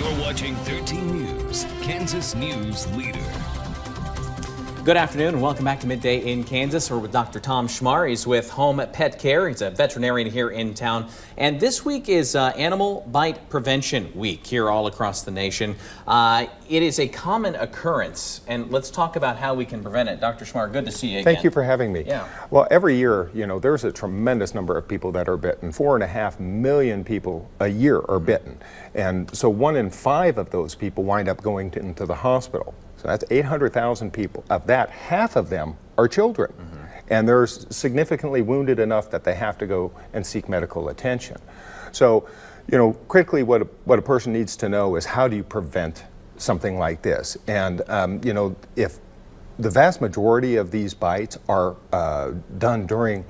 You're watching 13 News, Kansas News Leader. Good afternoon and welcome back to Midday in Kansas. We're with Dr. Tom Schmar. He's with Home Pet Care. He's a veterinarian here in town. And this week is Animal Bite Prevention Week here all across the nation. It is a common occurrence, and let's talk about how we can prevent it. Dr. Schmar, good to see you again. Thank you for having me. Yeah. Well, every year, there's a tremendous number of people that are bitten. 4.5 million people a year are bitten. And so 1 in 5 of those people wind up going into the hospital. So that's 800,000 people. Of that, half of them are children. And they're significantly wounded enough that they have to go and seek medical attention. So, critically what a person needs to know is how do you prevent something like this? And, if the vast majority of these bites are done during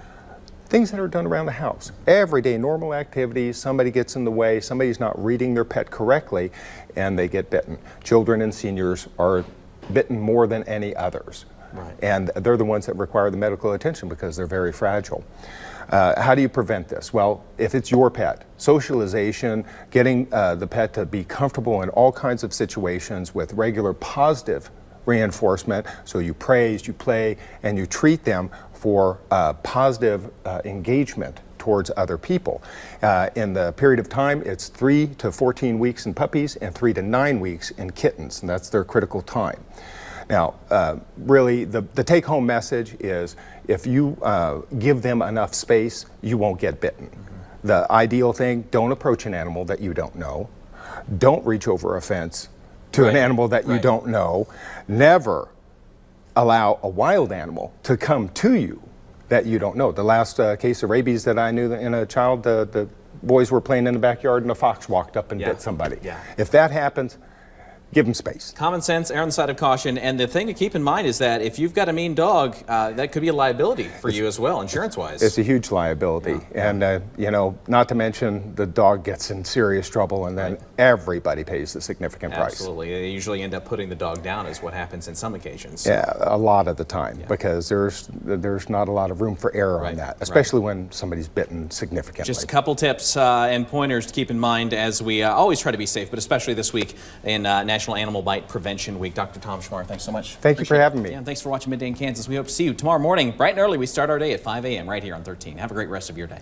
things that are done around the house. Everyday normal activities, somebody gets in the way, somebody's not reading their pet correctly, and they get bitten. Children and seniors are bitten more than any others. Right. And they're the ones that require the medical attention because they're very fragile. How do you prevent this? Well, if it's your pet, socialization, getting the pet to be comfortable in all kinds of situations with regular positive reinforcement. So you praise, you play, and you treat them for positive engagement towards other people. In the period of time, it's 3 to 14 weeks in puppies and 3 to 9 weeks in kittens, and that's their critical time. Now, really, the take-home message is if you give them enough space, you won't get bitten. The ideal thing, don't approach an animal that you don't know. Don't reach over a fence to an animal that you don't know. Never allow a wild animal to come to you that you don't know. The last case of rabies that I knew in a child, the boys were playing in the backyard and a fox walked up and bit somebody. If that happens, give them space. Common sense, err on the side of caution. And the thing to keep in mind is that if you've got a mean dog, that could be a liability for you as well, insurance-wise. It's a huge liability. And, not to mention the dog gets in serious trouble and then everybody pays the significant price. Absolutely. They usually end up putting the dog down is what happens in some occasions. Yeah, a lot of the time because there's not a lot of room for error on that, especially when somebody's bitten significantly. Just a couple tips and pointers to keep in mind as we always try to be safe, but especially this week in National Animal Bite Prevention Week. Dr. Tom Schmar, thanks so much. Thank you for having me. Yeah, thanks for watching Midday in Kansas. We hope to see you tomorrow morning, bright and early. We start our day at 5 a.m. right here on 13. Have a great rest of your day.